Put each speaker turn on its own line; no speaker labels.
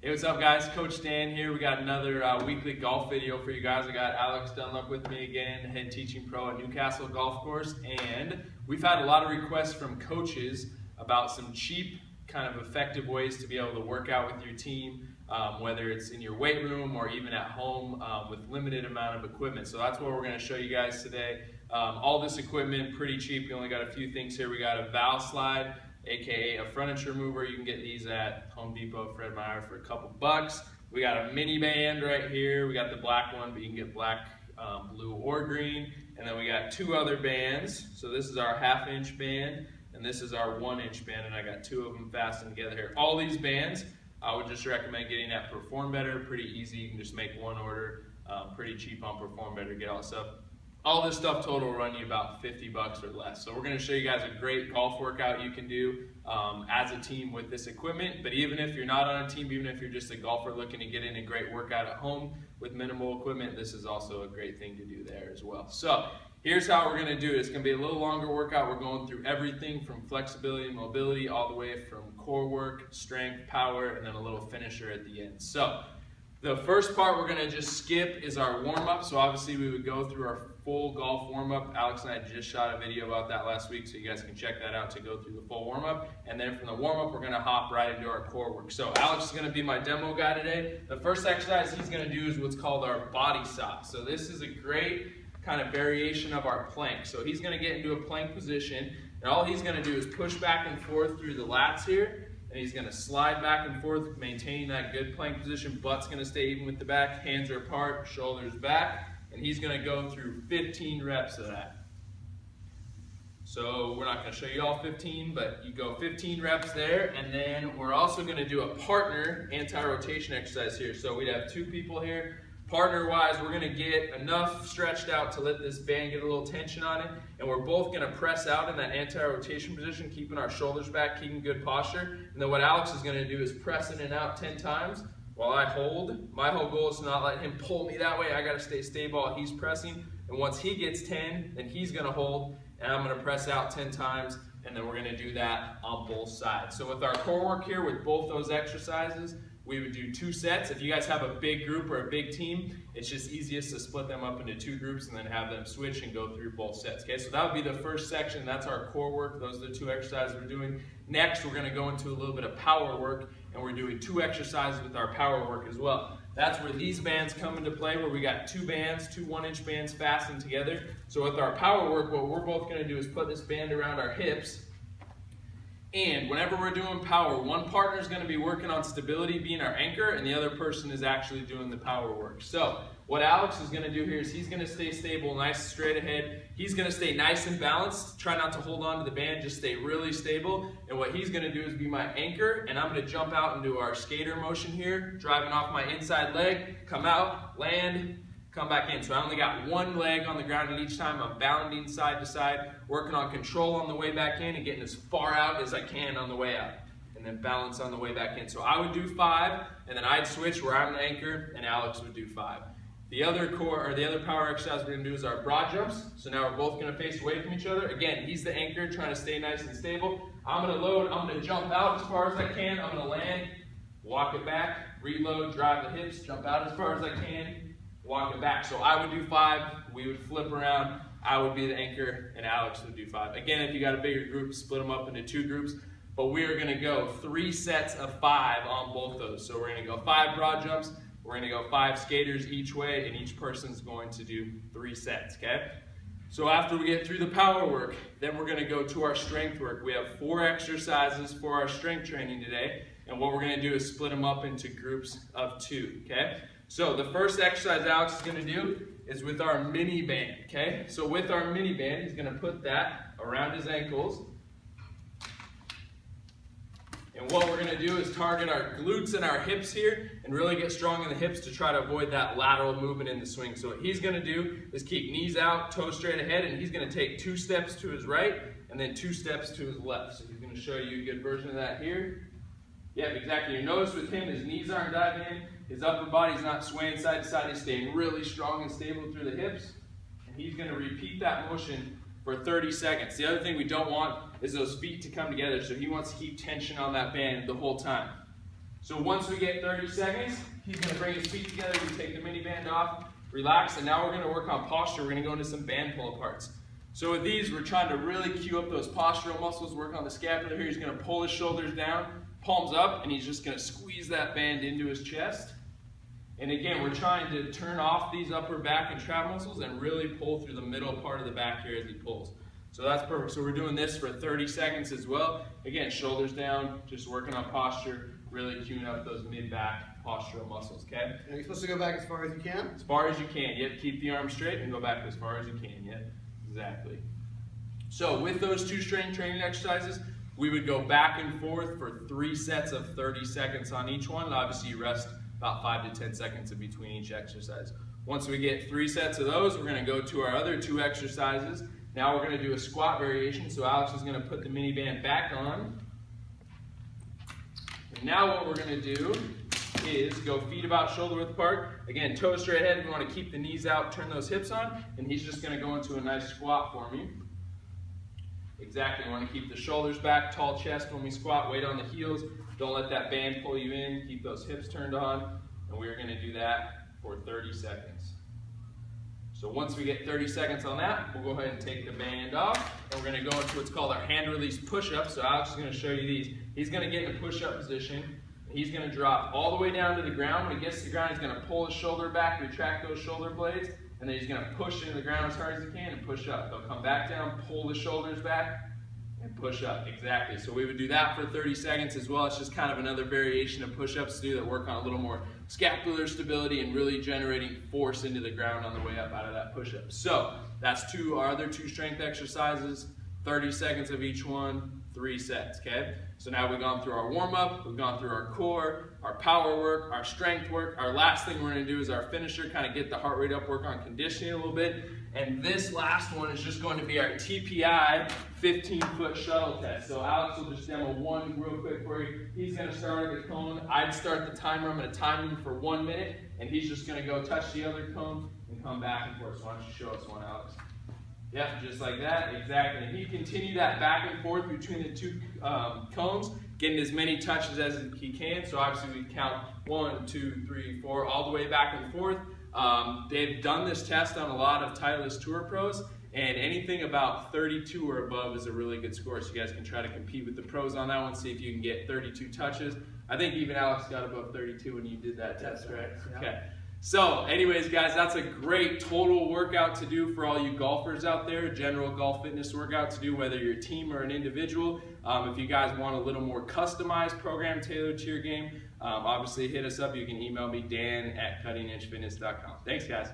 Hey, what's up guys? Coach Dan here. We got another weekly golf video for you guys. I got Alex Dunlop with me again, head teaching pro at Newcastle Golf Course, and we've had a lot of requests from coaches about some cheap, kind of effective ways to be able to work out with your team, whether it's in your weight room or even at home with limited amount of equipment. So that's what we're going to show you guys today. All this equipment, pretty cheap. We only got a few things here. We got a valve slide, aka a furniture mover. You can get these at Home Depot, Fred Meyer for a couple bucks. We got a mini band right here. We got the black one, but you can get black, blue, or green. And then we got two other bands. So this is our 1/2 inch band, and this is our 1 inch band, and I got two of them fastened together here. All these bands, I would just recommend getting at Perform Better. Pretty easy. You can just make one order. Pretty cheap on Perform Better. Get all this stuff. All this stuff total will run you about 50 bucks or less. So we're going to show you guys a great golf workout you can do as a team with this equipment. But even if you're not on a team, even if you're just a golfer looking to get in a great workout at home with minimal equipment, this is also a great thing to do there as well. So here's how we're going to do it. It's going to be a little longer workout. We're going through everything from flexibility and mobility all the way from core work, strength, power, and then a little finisher at the end. So the first part we're going to just skip is our warm-up. So obviously we would go through our full golf warm-up. Alex and I just shot a video about that last week, so you guys can check that out to go through the full warm-up. And then from the warm-up, we're going to hop right into our core work. So Alex is going to be my demo guy today. The first exercise he's going to do is what's called our body stop. So this is a great kind of variation of our plank. So he's going to get into a plank position, and all he's going to do is push back and forth through the lats here. And he's going to slide back and forth, maintaining that good plank position. Butt's going to stay even with the back. Hands are apart, shoulders back. And he's going to go through 15 reps of that. So we're not going to show you all 15, but you go 15 reps there. And then we're also going to do a partner anti-rotation exercise here. So we'd have two people here. Partner-wise, we're going to get enough stretched out to let this band get a little tension on it, and we're both going to press out in that anti-rotation position, keeping our shoulders back, keeping good posture. And then what Alex is going to do is press in and out 10 times while I hold. My whole goal is to not let him pull me that way. I got to stay stable while he's pressing. And once he gets 10, then he's going to hold, and I'm going to press out 10 times, and then we're going to do that on both sides. So with our core work here, with both those exercises, we would do 2 sets. If you guys have a big group or a big team, it's just easiest to split them up into 2 groups and then have them switch and go through both sets. Okay, so that would be the first section. That's our core work. Those are the 2 exercises we're doing. Next, we're going to go into a little bit of power work, and we're doing 2 exercises with our power work as well. That's where these bands come into play, where we got 2 bands, 2 1-inch bands fastened together. So with our power work, what we're both going to do is put this band around our hips. And whenever we're doing power, one partner is going to be working on stability, being our anchor, and the other person is actually doing the power work. So what Alex is going to do here is he's going to stay stable, nice straight ahead. He's going to stay nice and balanced. Try not to hold on to the band, just stay really stable. And what he's going to do is be my anchor, and I'm going to jump out into our skater motion here, driving off my inside leg, come out, land, come back in. So I only got one leg on the ground, and each time I'm bounding side to side, working on control on the way back in and getting as far out as I can on the way out, and then balance on the way back in. So I would do 5, and then I'd switch where I'm the anchor, and Alex would do 5. The other core, or the other power exercise we're going to do is our broad jumps. So now we're both going to face away from each other. Again, he's the anchor, trying to stay nice and stable. I'm going to load, I'm going to jump out as far as I can, I'm going to land, walk it back, reload, drive the hips, jump out as far as I can, walk it back. So I would do 5, we would flip around, I would be the anchor, and Alex would do 5. Again, if you got a bigger group, split them up into 2 groups, but we are going to go 3 sets of 5 on both those. So we're going to go 5 broad jumps, we're going to go 5 skaters each way, and each person's going to do 3 sets, okay? So after we get through the power work, then we're going to go to our strength work. We have 4 exercises for our strength training today, and what we're going to do is split them up into groups of 2, okay? So the first exercise Alex is going to do is with our mini band, okay? So with our mini band, he's going to put that around his ankles. And what we're going to do is target our glutes and our hips here and really get strong in the hips to try to avoid that lateral movement in the swing. So what he's going to do is keep knees out, toes straight ahead, and he's going to take 2 steps to his right and then 2 steps to his left. So he's going to show you a good version of that here. Yeah, exactly. You notice with him, his knees aren't diving in. His upper body's not swaying side to side. He's staying really strong and stable through the hips. And he's going to repeat that motion for 30 seconds. The other thing we don't want is those feet to come together. So he wants to keep tension on that band the whole time. So once we get 30 seconds, he's going to bring his feet together, we take the mini band off, relax, and now we're going to work on posture. We're going to go into some band pull aparts. So with these, we're trying to really cue up those postural muscles, work on the scapula here. He's going to pull his shoulders down, palms up, and he's just going to squeeze that band into his chest. And again, we're trying to turn off these upper back and trap muscles and really pull through the middle part of the back here as he pulls. So that's perfect. So we're doing this for 30 seconds as well. Again, shoulders down, just working on posture, really cueing up those mid-back postural muscles, okay?
And you're supposed to go back as far as you can?
As far as you can. Yep, keep the arms straight and go back as far as you can. Yep, exactly. So with those two strength training exercises, we would go back and forth for 3 sets of 30 seconds on each one. Obviously, you rest about 5 to 10 seconds in between each exercise. Once we get 3 sets of those, we're going to go to our other 2 exercises. Now we're going to do a squat variation. So Alex is going to put the mini band back on. And now what we're going to do is go feet about shoulder width apart. Again, toes straight ahead. We want to keep the knees out, turn those hips on, and he's just going to go into a nice squat for me. Exactly. We want to keep the shoulders back, tall chest when we squat, weight on the heels. Don't let that band pull you in. Keep those hips turned on, and we're going to do that for 30 seconds. So once we get 30 seconds on that, we'll go ahead and take the band off, and we're going to go into what's called our hand release push-up. So Alex is going to show you these. He's going to get in a push-up position. He's going to drop all the way down to the ground. When he gets to the ground, he's going to pull his shoulder back, retract those shoulder blades, and then he's going to push into the ground as hard as he can and push up. He'll come back down, pull the shoulders back, and push up. Exactly. So we would do that for 30 seconds as well. It's just kind of another variation of push-ups to do that work on a little more scapular stability and really generating force into the ground on the way up out of that push-up. So that's our other 2 strength exercises, 30 seconds of each one, 3 sets, okay? So now we've gone through our warm-up, we've gone through our core, our power work, our strength work. Our last thing we're going to do is our finisher, kind of get the heart rate up, work on conditioning a little bit. And this last one is just going to be our TPI 15-foot shuttle test. So Alex will just demo one real quick for you. He's going to start at the cone. I'd start the timer. I'm going to time him for 1 minute, and he's just going to go touch the other cone and come back and forth. So why don't you show us one, Alex? Yep, just like that, exactly. And he continue that back and forth between the 2 cones, getting as many touches as he can. So obviously we count 1, 2, 3, 4, all the way back and forth. They've done this test on a lot of Titleist Tour pros, and anything about 32 or above is a really good score. So you guys can try to compete with the pros on that one, see if you can get 32 touches. I think even Alex got above 32 when you did that test, right?
Yeah.
Okay. So anyways, guys, that's a great total workout to do for all you golfers out there, general golf fitness workout to do, whether you're a team or an individual. If you guys want a little more customized program tailored to your game, obviously hit us up. You can email me, Dan@cuttingedgefitness.com. Thanks, guys.